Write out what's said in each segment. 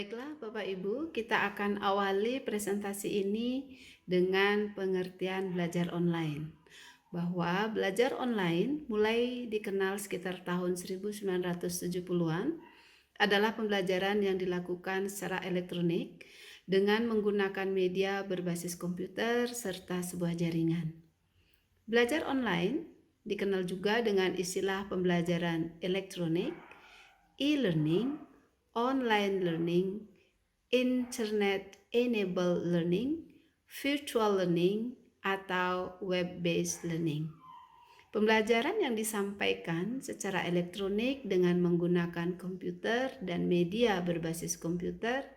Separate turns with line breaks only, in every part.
Baiklah Bapak Ibu, kita akan awali presentasi ini dengan pengertian belajar online. Bahwa belajar online mulai dikenal sekitar tahun 1970-an adalah pembelajaran yang dilakukan secara elektronik dengan menggunakan media berbasis komputer serta sebuah jaringan. Belajar online dikenal juga dengan istilah pembelajaran elektronik, e-learning, online learning, internet-enabled learning, virtual learning, atau web-based learning. Pembelajaran yang disampaikan secara elektronik dengan menggunakan komputer dan media berbasis komputer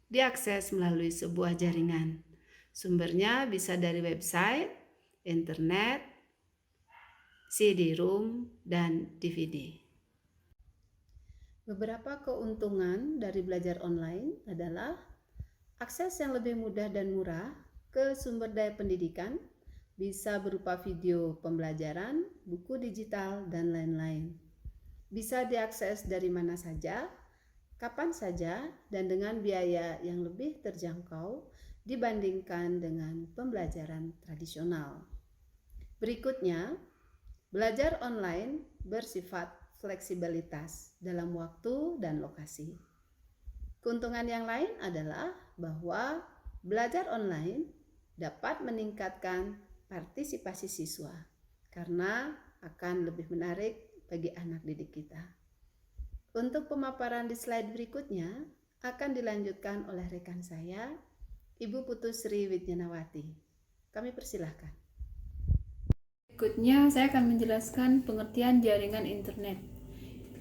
diakses melalui sebuah jaringan. Sumbernya bisa dari website, internet, CD-ROM, dan DVD. Beberapa keuntungan dari belajar online adalah akses yang lebih mudah dan murah ke sumber daya pendidikan, bisa berupa video pembelajaran, buku digital, dan lain-lain. Bisa diakses dari mana saja, kapan saja, dan dengan biaya yang lebih terjangkau dibandingkan dengan pembelajaran tradisional. Berikutnya, belajar online bersifat fleksibilitas dalam waktu dan lokasi. Keuntungan yang lain adalah bahwa belajar online dapat meningkatkan partisipasi siswa karena akan lebih menarik bagi anak didik kita. Untuk pemaparan di slide berikutnya akan dilanjutkan oleh rekan saya, Ibu Putu Sri Widyanawati. Kami persilahkan.
Berikutnya, saya akan menjelaskan pengertian jaringan internet.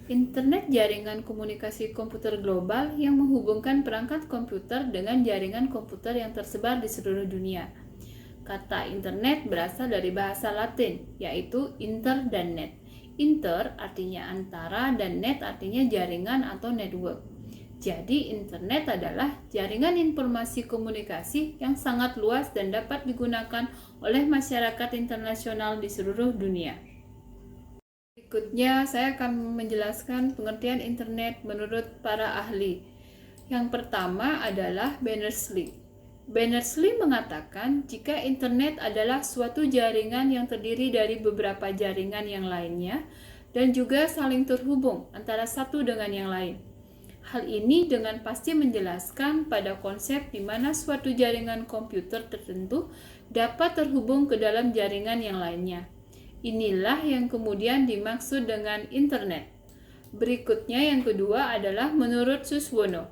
Internet jaringan komunikasi komputer global yang menghubungkan perangkat komputer dengan jaringan komputer yang tersebar di seluruh dunia. Kata internet berasal dari bahasa Latin, yaitu inter dan net. Inter artinya antara dan net artinya jaringan atau network. Jadi, internet adalah jaringan informasi komunikasi yang sangat luas dan dapat digunakan oleh masyarakat internasional di seluruh dunia. Berikutnya, saya akan menjelaskan pengertian internet menurut para ahli. Yang pertama adalah Berners-Lee. Berners-Lee mengatakan jika internet adalah suatu jaringan yang terdiri dari beberapa jaringan yang lainnya dan juga saling terhubung antara satu dengan yang lain. Hal ini dengan pasti menjelaskan pada konsep di mana suatu jaringan komputer tertentu dapat terhubung ke dalam jaringan yang lainnya. Inilah yang kemudian dimaksud dengan internet. Berikutnya yang kedua adalah menurut Suswono.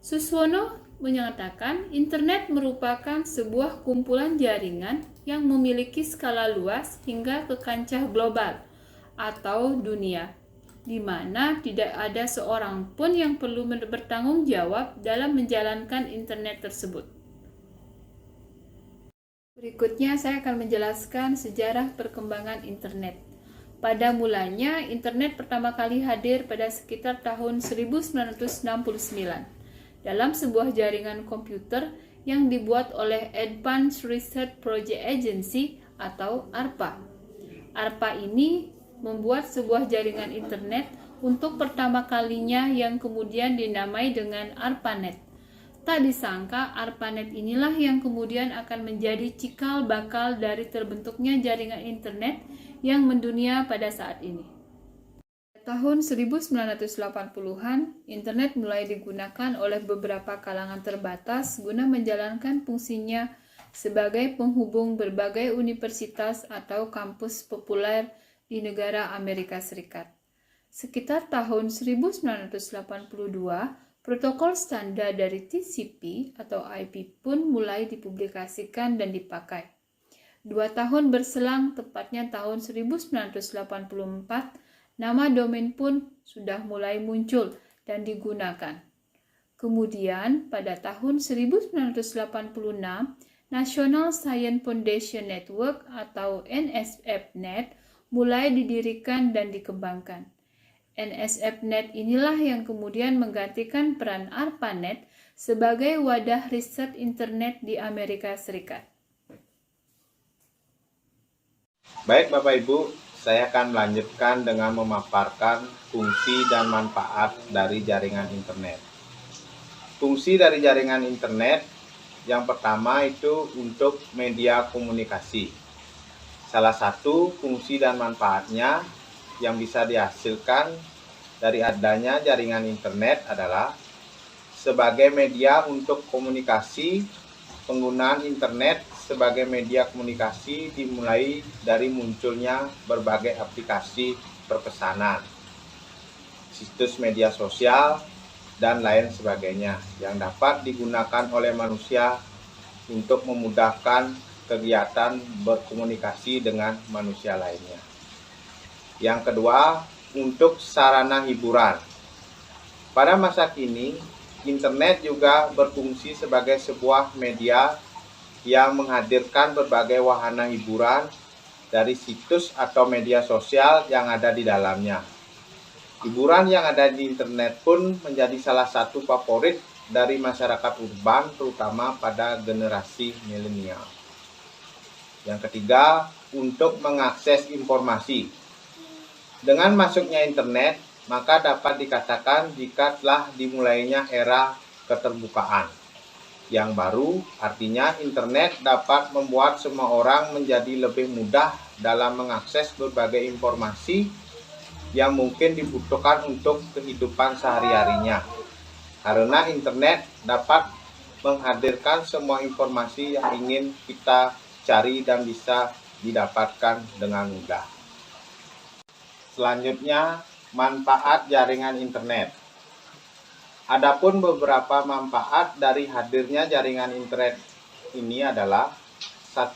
Suswono menyatakan internet merupakan sebuah kumpulan jaringan yang memiliki skala luas hingga ke kancah global atau dunia, di mana tidak ada seorang pun yang perlu bertanggung jawab dalam menjalankan internet tersebut. Berikutnya saya akan menjelaskan sejarah perkembangan internet. Pada mulanya, internet pertama kali hadir pada sekitar tahun 1969 dalam sebuah jaringan komputer yang dibuat oleh Advanced Research Project Agency atau ARPA. ARPA ini membuat sebuah jaringan internet untuk pertama kalinya yang kemudian dinamai dengan ARPANET. Tak disangka ARPANET inilah yang kemudian akan menjadi cikal bakal dari terbentuknya jaringan internet yang mendunia pada saat ini. Tahun 1980-an, internet mulai digunakan oleh beberapa kalangan terbatas guna menjalankan fungsinya sebagai penghubung berbagai universitas atau kampus populer di negara Amerika Serikat. Sekitar tahun 1982, protokol standar dari TCP atau IP pun mulai dipublikasikan dan dipakai. 2 tahun berselang, tepatnya tahun 1984, nama domain pun sudah mulai muncul dan digunakan. Kemudian, pada tahun 1986, National Science Foundation Network atau NSFNet mulai didirikan dan dikembangkan. NSFNet inilah yang kemudian menggantikan peran ARPANET sebagai wadah riset internet di Amerika Serikat.
Baik Bapak Ibu, saya akan melanjutkan dengan memaparkan fungsi dan manfaat dari jaringan internet. Fungsi dari jaringan internet yang pertama itu untuk media komunikasi. Salah satu fungsi dan manfaatnya yang bisa dihasilkan dari adanya jaringan internet adalah sebagai media untuk komunikasi. Penggunaan internet sebagai media komunikasi dimulai dari munculnya berbagai aplikasi perpesanan, situs media sosial, dan lain sebagainya yang dapat digunakan oleh manusia untuk memudahkan kegiatan berkomunikasi dengan manusia lainnya. Yang kedua, untuk sarana hiburan. Pada masa kini, internet juga berfungsi sebagai sebuah media yang menghadirkan berbagai wahana hiburan dari situs atau media sosial yang ada di dalamnya. Hiburan yang ada di internet pun menjadi salah satu favorit dari masyarakat urban, terutama pada generasi milenial. Yang ketiga, untuk mengakses informasi. Dengan masuknya internet, maka dapat dikatakan jika telah dimulainya era keterbukaan yang baru. Artinya internet dapat membuat semua orang menjadi lebih mudah dalam mengakses berbagai informasi yang mungkin dibutuhkan untuk kehidupan sehari-harinya, karena internet dapat menghadirkan semua informasi yang ingin kita cari dan bisa didapatkan dengan mudah. Selanjutnya, manfaat jaringan internet. Adapun beberapa manfaat dari hadirnya jaringan internet ini adalah: 1.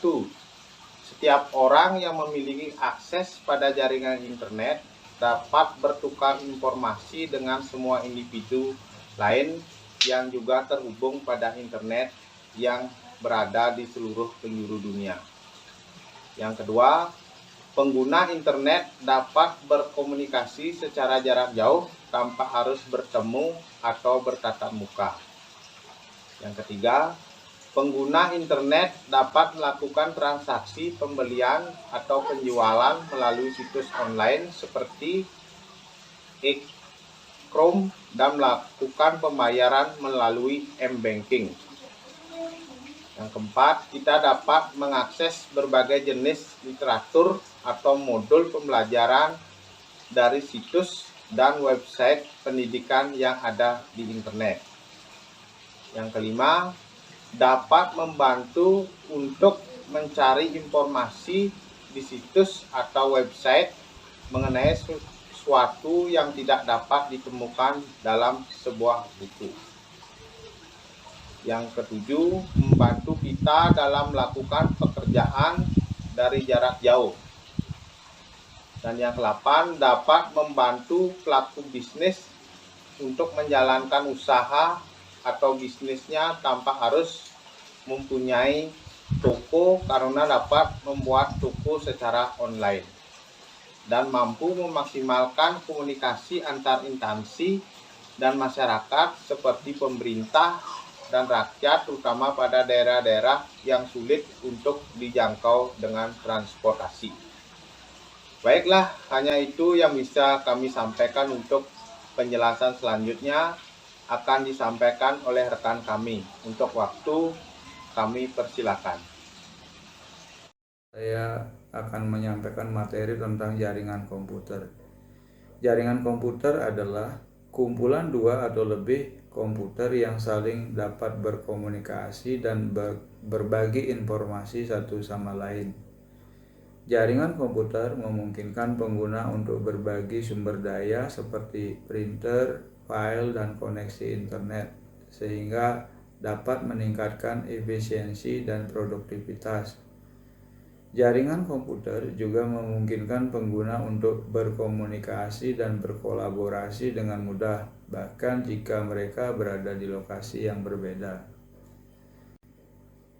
Setiap orang yang memiliki akses pada jaringan internet dapat bertukar informasi dengan semua individu lain yang juga terhubung pada internet yang berada di seluruh penjuru dunia. Yang kedua, pengguna internet dapat berkomunikasi secara jarak jauh tanpa harus bertemu atau bertatap muka. Yang ketiga, pengguna internet dapat melakukan transaksi pembelian atau penjualan melalui situs online seperti e-commerce dan melakukan pembayaran melalui m-banking. Yang keempat, kita dapat mengakses berbagai jenis literatur atau modul pembelajaran dari situs dan website pendidikan yang ada di internet. Yang kelima, dapat membantu untuk mencari informasi di situs atau website mengenai sesuatu yang tidak dapat ditemukan dalam sebuah buku. Yang ketujuh, membantu kita dalam melakukan pekerjaan dari jarak jauh. Dan yang ke-8, dapat membantu pelaku bisnis untuk menjalankan usaha atau bisnisnya tanpa harus mempunyai toko, karena dapat membuat toko secara online dan mampu memaksimalkan komunikasi antar instansi dan masyarakat seperti pemerintah dan rakyat, terutama pada daerah-daerah yang sulit untuk dijangkau dengan transportasi. Baiklah, hanya itu yang bisa kami sampaikan. Untuk penjelasan selanjutnya akan disampaikan oleh rekan kami. Untuk waktu, kami persilakan.
Saya akan menyampaikan materi tentang jaringan komputer. Jaringan komputer adalah kumpulan dua atau lebih komputer yang saling dapat berkomunikasi dan berbagi informasi satu sama lain. Jaringan komputer memungkinkan pengguna untuk berbagi sumber daya seperti printer, file, dan koneksi internet, sehingga dapat meningkatkan efisiensi dan produktivitas. Jaringan komputer juga memungkinkan pengguna untuk berkomunikasi dan berkolaborasi dengan mudah, bahkan jika mereka berada di lokasi yang berbeda.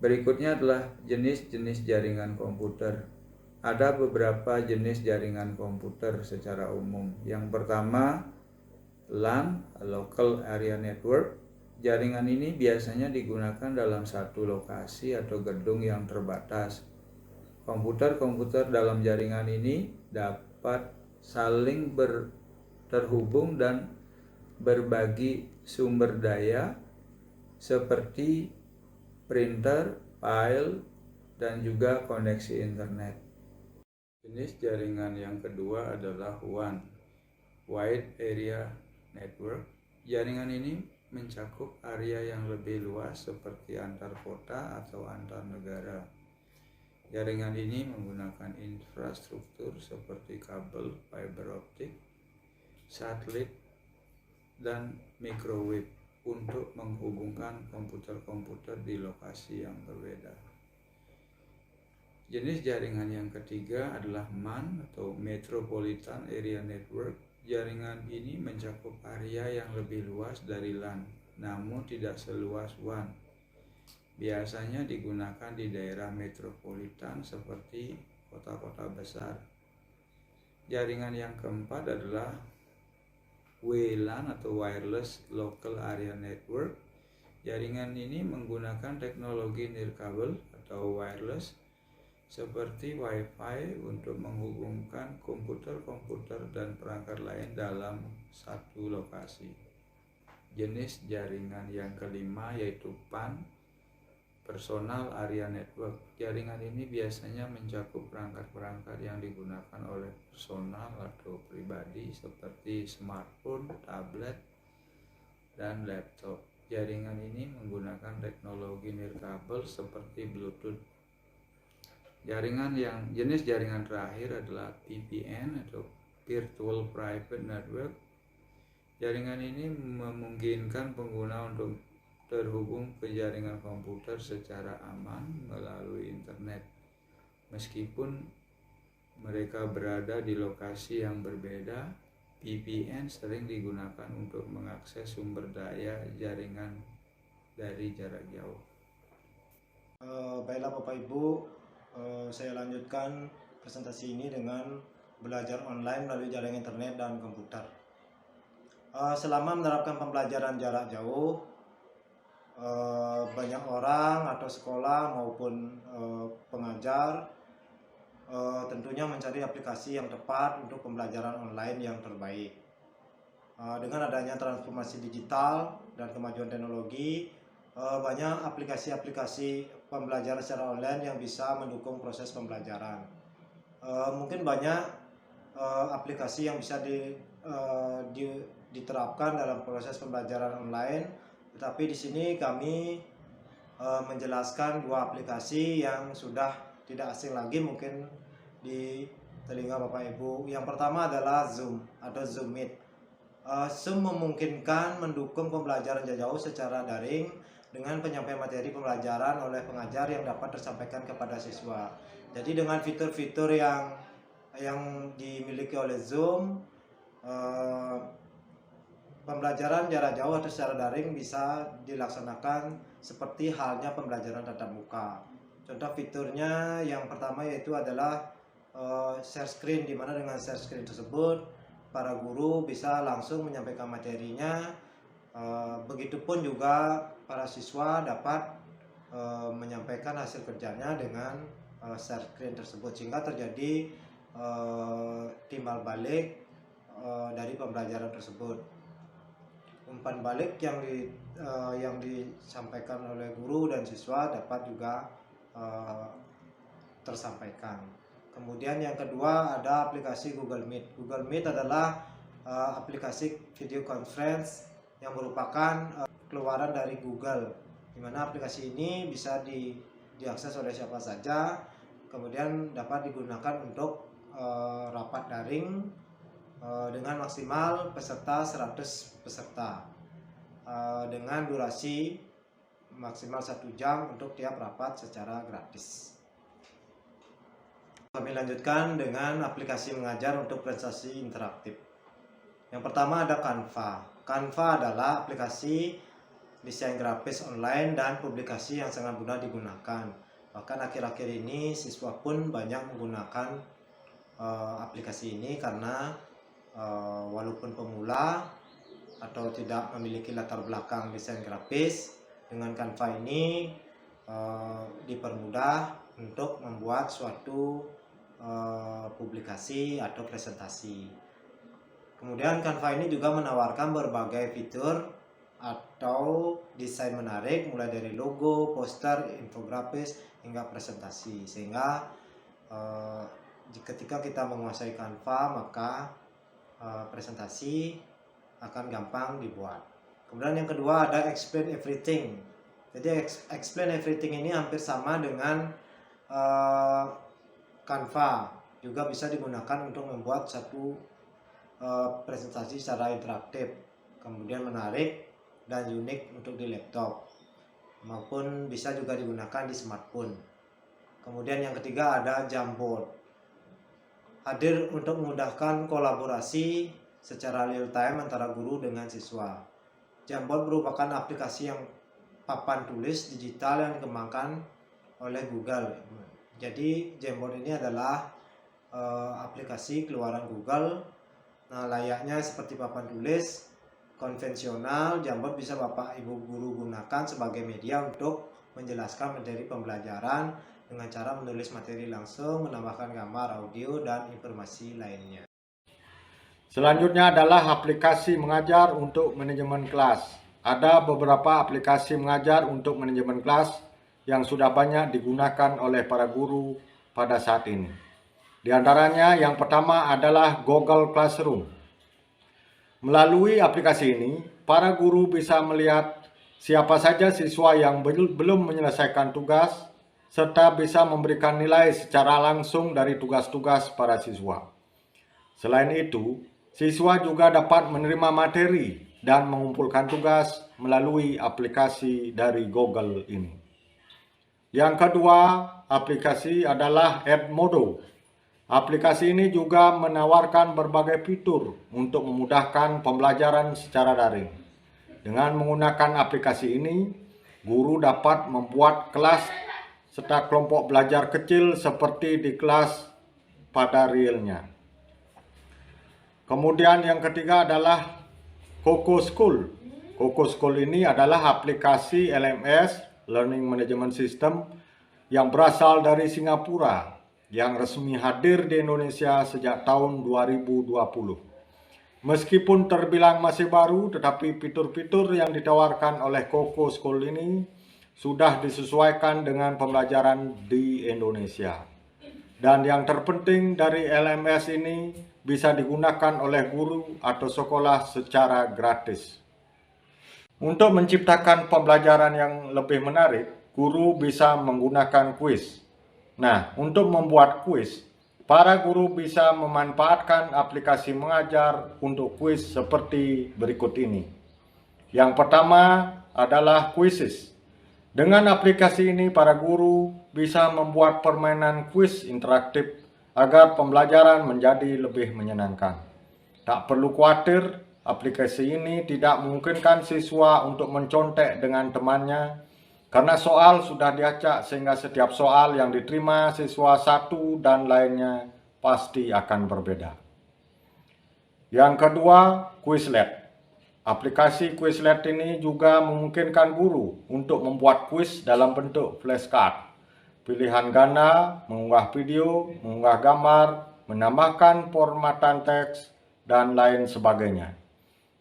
Berikutnya adalah jenis-jenis jaringan komputer. Ada beberapa jenis jaringan komputer secara umum. Yang pertama, LAN, Local Area Network. Jaringan ini biasanya digunakan dalam satu lokasi atau gedung yang terbatas. Komputer-komputer dalam jaringan ini dapat saling terhubung dan berbagi sumber daya seperti printer, file, dan juga koneksi internet. Jenis jaringan yang kedua adalah WAN, Wide Area Network. Jaringan ini mencakup area yang lebih luas seperti antar kota atau antar negara. Jaringan ini menggunakan infrastruktur seperti kabel, fiber optik, satelit, dan microwave untuk menghubungkan komputer-komputer di lokasi yang berbeda. Jenis jaringan yang ketiga adalah MAN atau Metropolitan Area Network. Jaringan ini mencakup area yang lebih luas dari LAN, namun tidak seluas WAN. Biasanya digunakan di daerah metropolitan seperti kota-kota besar. Jaringan yang keempat adalah WLAN atau Wireless Local Area Network. Jaringan ini menggunakan teknologi nirkabel atau wireless seperti Wi-Fi untuk menghubungkan komputer-komputer dan perangkat lain dalam satu lokasi. Jenis jaringan yang kelima yaitu PAN, Personal Area Network. Jaringan ini biasanya mencakup perangkat-perangkat yang digunakan oleh personal atau pribadi seperti smartphone, tablet, dan laptop. Jaringan ini menggunakan teknologi nirkabel seperti Bluetooth. Jenis jaringan terakhir adalah VPN atau Virtual Private Network. Jaringan ini memungkinkan pengguna untuk terhubung ke jaringan komputer secara aman melalui internet, meskipun mereka berada di lokasi yang berbeda. VPN sering digunakan untuk mengakses sumber daya jaringan dari jarak jauh.
Baiklah Bapak Ibu, saya lanjutkan presentasi ini dengan belajar online melalui jaringan internet dan komputer. Selama menerapkan pembelajaran jarak jauh, banyak orang atau sekolah maupun pengajar tentunya mencari aplikasi yang tepat untuk pembelajaran online yang terbaik. Dengan adanya transformasi digital dan kemajuan teknologi, banyak aplikasi-aplikasi pembelajaran secara online yang bisa mendukung proses pembelajaran. Mungkin banyak aplikasi yang bisa diterapkan dalam proses pembelajaran online, tetapi di sini kami menjelaskan dua aplikasi yang sudah tidak asing lagi mungkin di telinga Bapak Ibu. Yang pertama adalah Zoom atau Zoom Meet. Zoom memungkinkan mendukung pembelajaran jarak jauh secara daring dengan penyampaian materi pembelajaran oleh pengajar yang dapat tersampaikan kepada siswa. Jadi dengan fitur-fitur yang dimiliki oleh Zoom, pembelajaran jarak jauh atau secara daring bisa dilaksanakan seperti halnya pembelajaran tatap muka. Contoh fiturnya yang pertama yaitu adalah share screen, di mana dengan share screen tersebut para guru bisa langsung menyampaikan materinya. Begitupun juga para siswa dapat menyampaikan hasil kerjanya dengan share screen tersebut, sehingga terjadi timbal balik dari pembelajaran tersebut. Umpan balik yang disampaikan oleh guru dan siswa dapat juga tersampaikan. Kemudian yang kedua ada aplikasi Google Meet. Google Meet adalah aplikasi video conference yang merupakan keluaran dari Google, di mana aplikasi ini bisa diakses oleh siapa saja, kemudian dapat digunakan untuk rapat daring dengan maksimal peserta 100 peserta dengan durasi maksimal 1 jam untuk tiap rapat secara gratis. Kami lanjutkan dengan aplikasi mengajar untuk presentasi interaktif. Yang pertama ada Canva. Canva adalah aplikasi desain grafis online dan publikasi yang sangat mudah digunakan. Bahkan akhir-akhir ini siswa pun banyak menggunakan aplikasi ini karena walaupun pemula atau tidak memiliki latar belakang desain grafis, dengan Canva ini dipermudah untuk membuat suatu publikasi atau presentasi. Kemudian Canva ini juga menawarkan berbagai fitur atau desain menarik, mulai dari logo, poster, infografis hingga presentasi, sehingga ketika kita menguasai Canva maka presentasi akan gampang dibuat. Kemudian yang kedua ada explain everything. Jadi explain everything ini hampir sama dengan Canva, juga bisa digunakan untuk membuat satu presentasi secara interaktif, kemudian menarik dan unik untuk di laptop, maupun bisa juga digunakan di smartphone. Kemudian yang ketiga ada Jamboard, hadir untuk memudahkan kolaborasi secara real time antara guru dengan siswa. Jamboard merupakan aplikasi yang papan tulis digital yang dikembangkan oleh Google. Jadi Jamboard ini adalah aplikasi keluaran Google. Nah, layaknya seperti papan tulis konvensional, Jamboard bisa Bapak Ibu guru gunakan sebagai media untuk menjelaskan materi pembelajaran dengan cara menulis materi langsung, menambahkan gambar, audio, dan informasi lainnya.
Selanjutnya adalah aplikasi mengajar untuk manajemen kelas. Ada beberapa aplikasi mengajar untuk manajemen kelas yang sudah banyak digunakan oleh para guru pada saat ini. Di antaranya yang pertama adalah Google Classroom. Melalui aplikasi ini, para guru bisa melihat siapa saja siswa yang belum menyelesaikan tugas, serta bisa memberikan nilai secara langsung dari tugas-tugas para siswa. Selain itu, siswa juga dapat menerima materi dan mengumpulkan tugas melalui aplikasi dari Google ini. Yang kedua, aplikasi adalah Edmodo. Aplikasi ini juga menawarkan berbagai fitur untuk memudahkan pembelajaran secara daring. Dengan menggunakan aplikasi ini, guru dapat membuat kelas serta kelompok belajar kecil seperti di kelas pada realnya. Kemudian yang ketiga adalah Coco School. Coco School ini adalah aplikasi LMS, Learning Management System, yang berasal dari Singapura, yang resmi hadir di Indonesia sejak tahun 2020. Meskipun terbilang masih baru, tetapi fitur-fitur yang ditawarkan oleh Coco School ini sudah disesuaikan dengan pembelajaran di Indonesia. Dan yang terpenting dari LMS ini bisa digunakan oleh guru atau sekolah secara gratis. Untuk menciptakan pembelajaran yang lebih menarik, guru bisa menggunakan kuis. Nah, untuk membuat kuis, para guru bisa memanfaatkan aplikasi mengajar untuk kuis seperti berikut ini. Yang pertama adalah Quizzes. Dengan aplikasi ini, para guru bisa membuat permainan kuis interaktif agar pembelajaran menjadi lebih menyenangkan. Tak perlu khawatir, aplikasi ini tidak memungkinkan siswa untuk mencontek dengan temannya, karena soal sudah diacak sehingga setiap soal yang diterima siswa satu dan lainnya pasti akan berbeda. Yang kedua, Quizlet. Aplikasi Quizlet ini juga memungkinkan guru untuk membuat kuis dalam bentuk flashcard. Pilihan ganda, mengunggah video, mengunggah gambar, menambahkan formatan teks, dan lain sebagainya.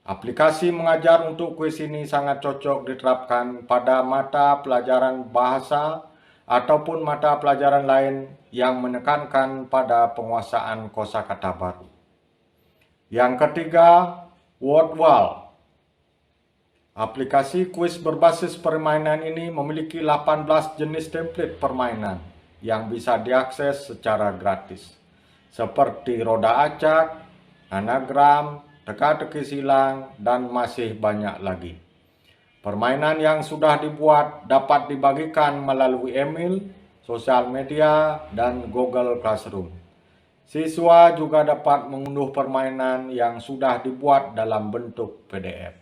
Aplikasi mengajar untuk kuis ini sangat cocok diterapkan pada mata pelajaran bahasa ataupun mata pelajaran lain yang menekankan pada penguasaan kosakata baru. Yang ketiga, WordWall. Aplikasi kuis berbasis permainan ini memiliki 18 jenis template permainan yang bisa diakses secara gratis, seperti roda acak, anagram, teka-teki silang, dan masih banyak lagi. Permainan yang sudah dibuat dapat dibagikan melalui email, sosial media, dan Google Classroom. Siswa juga dapat mengunduh permainan yang sudah dibuat dalam bentuk PDF.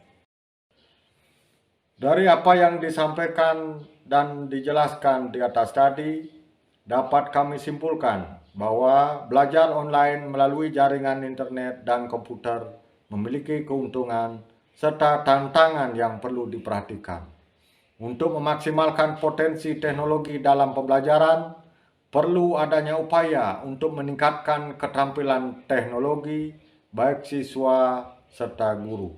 Dari apa yang disampaikan dan dijelaskan di atas tadi, dapat kami simpulkan bahwa belajar online melalui jaringan internet dan komputer memiliki keuntungan serta tantangan yang perlu diperhatikan. Untuk memaksimalkan potensi teknologi dalam pembelajaran, perlu adanya upaya untuk meningkatkan keterampilan teknologi baik siswa serta guru.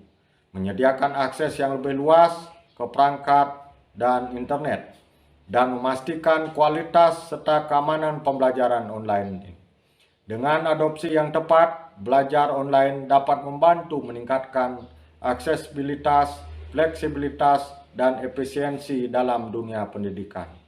menyediakan akses yang lebih luas ke perangkat dan internet, dan memastikan kualitas serta keamanan pembelajaran online. Dengan adopsi yang tepat, belajar online dapat membantu meningkatkan aksesibilitas, fleksibilitas, dan efisiensi dalam dunia pendidikan.